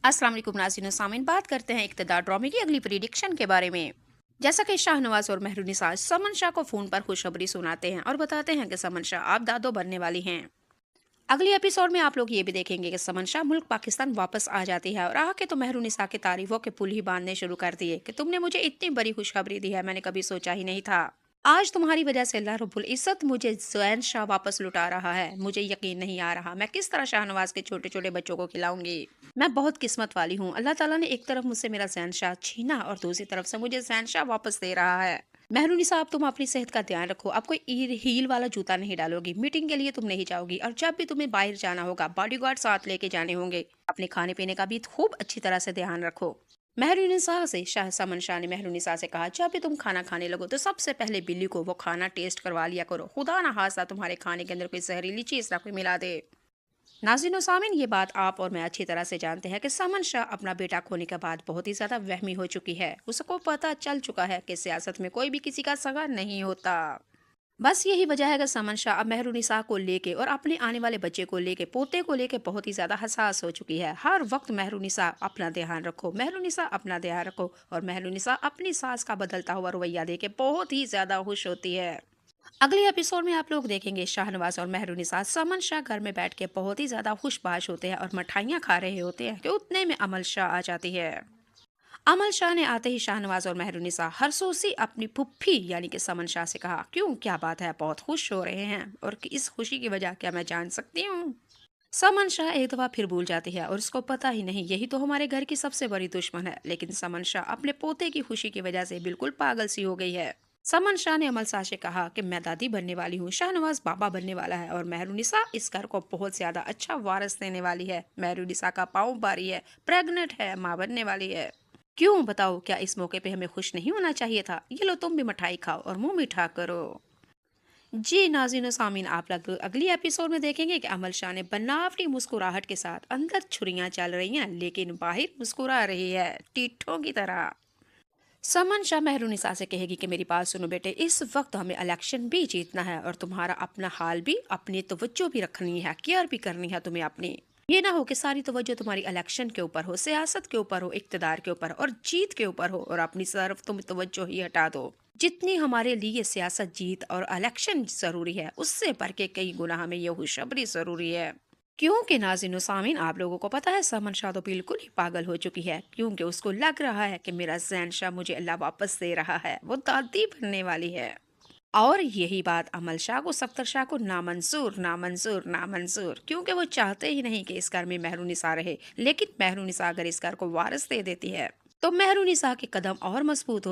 अस्सलाम वालेकुम नाज़रीन और सामीन, बात करते हैं इक़्तिदार ड्रामे की अगली प्रेडिक्शन के बारे में। जैसा कि शाहनवाज और मेहरुनिसा समन शाह को फ़ोन पर खुशखबरी सुनाते हैं और बताते हैं कि समन शाह आप दादो बनने वाली हैं। अगले एपिसोड में आप लोग ये भी देखेंगे कि समन शाह मुल्क पाकिस्तान वापस आ जाती है और आके तो मेहरुनिसा की तारीफों के पुल ही बांधने शुरू कर दिए कि तुमने मुझे इतनी बड़ी खुशखबरी दी है, मैंने कभी सोचा ही नहीं था। आज तुम्हारी वजह से अल्लाह रब्बुल इज़्ज़त मुझे ज़ैन शाह वापस लुटा रहा है। मुझे यकीन नहीं आ रहा मैं किस तरह शाहनवाज के छोटे छोटे बच्चों को खिलाऊंगी। मैं बहुत किस्मत वाली हूँ, अल्लाह ताला ने एक तरफ मुझसे मेरा ज़ैन शाह छीना और दूसरी तरफ से मुझे ज़ैन शाह वापस दे रहा है। मेहरुनिसा, अब तुम अपनी सेहत का ध्यान रखो, अब कोई हील वाला जूता नहीं डालोगी, मीटिंग के लिए तुम नहीं जाओगी और जब भी तुम्हें बाहर जाना होगा बॉडीगार्ड साथ लेके जाने होंगे। अपने खाने पीने का भी खूब अच्छी तरह से ध्यान रखो। मेहरुनिसा से समन शाह ने मेहरुनिसा से कहा, जब भी तुम खाना खाने लगो तो सबसे पहले बिल्ली को वो खाना टेस्ट करवा लिया करो, खुदा ना खास्ता तुम्हारे खाने के अंदर कोई जहरीली चीज ना कोई मिला दे। नाज़रीन और सामीन, ये बात आप और मैं अच्छी तरह से जानते हैं कि समन शाह अपना बेटा खोने के बाद बहुत ही ज्यादा वहमी हो चुकी है। उसको पता चल चुका है कि सियासत में कोई भी किसी का सगा नहीं होता। बस यही वजह है कि समन शाह अब मेहरुनिसा को लेके और अपने आने वाले बच्चे को लेके, पोते को लेके बहुत ही ज्यादा हसास हो चुकी है। हर वक्त मेहरुनिसा अपना ध्यान रखो, मेहरुनिसा अपना ध्यान रखो, और मेहरुनिसा अपनी सास का बदलता हुआ रवैया देके बहुत ही ज्यादा खुश होती है। अगले एपिसोड में आप लोग देखेंगे शाहनवाज और मेहरुनिसा समन शाह घर में बैठ के बहुत ही ज्यादा खुशबाश होते हैं और मिठाइयाँ खा रहे होते हैं कि उतने में अमल शाह आ जाती है। अमल शाह ने आते ही शाहनवाज और मेहरुनिसा हरसोसी अपनी पुप्पी यानी कि समन शाह से कहा, क्यों, क्या बात है, बहुत खुश हो रहे हैं और कि इस खुशी की वजह क्या मैं जान सकती हूँ। समन शाह एक दफा फिर भूल जाती है और उसको पता ही नहीं यही तो हमारे घर की सबसे बड़ी दुश्मन है, लेकिन समन शाह अपने पोते की खुशी की वजह से बिल्कुल पागल सी हो गई है। समन शाह ने अमल शाह से कहा कि मैं दादी बनने वाली हूँ, शाहनवाज बाबा बनने वाला है और मेहरुनिसा इस घर को बहुत ज्यादा अच्छा वारस देने वाली है। मेहरुनिसा का पाँव भारी है, प्रेग्नेंट है, माँ बनने वाली है। क्यों बताओ, क्या इस मौके पे हमें खुश नहीं होना चाहिए था? ये लो तुम भी मिठाई खाओ और मुंह मीठा करो। जी नाज़रीन और सामीन, आप लोग अगली एपिसोड में देखेंगे कि अमल शाह ने बनावटी मुस्कुराहट के साथ अंदर छुरियां चल रही हैं लेकिन बाहर मुस्कुरा रही है टीठों की तरह। समन शाह मेहरुनिसा से कहेगी कि मेरी बात सुनो बेटे, इस वक्त हमें इलेक्शन भी जीतना है और तुम्हारा अपना हाल भी, अपनी तवज्जो भी रखनी है, केयर भी करनी है तुम्हें अपनी। ये ना हो कि सारी तवज्जो तुम्हारी इलेक्शन के ऊपर हो, सियासत के ऊपर हो, इक्तदार के ऊपर और जीत के ऊपर हो और अपनी तरफ तुम तवज्जो ही हटा दो। जितनी हमारे लिए सियासत, जीत और इलेक्शन जरूरी है, उससे बढ़ के कई गुना हमें ये खुशखबरी जरूरी है। क्योंकि नाज़रीन और सामीन, आप लोगों को पता है समन शाह तो बिल्कुल ही पागल हो चुकी है, क्योंकि उसको लग रहा है कि मेरा ज़ैन शाह मुझे अल्लाह वापस दे रहा है, वो दादी बनने वाली है। और यही बात अमल शाह को, सख्तर शाह को नामंजूर नामंजूर नामंजूर, क्योंकि वो चाहते ही नहीं कि इस घर में मेहरुनिसा रहे। लेकिन मेहरुनिसा अगर इस घर को वारिस दे देती है तो मेहरुनिसा के कदम और मजबूत हो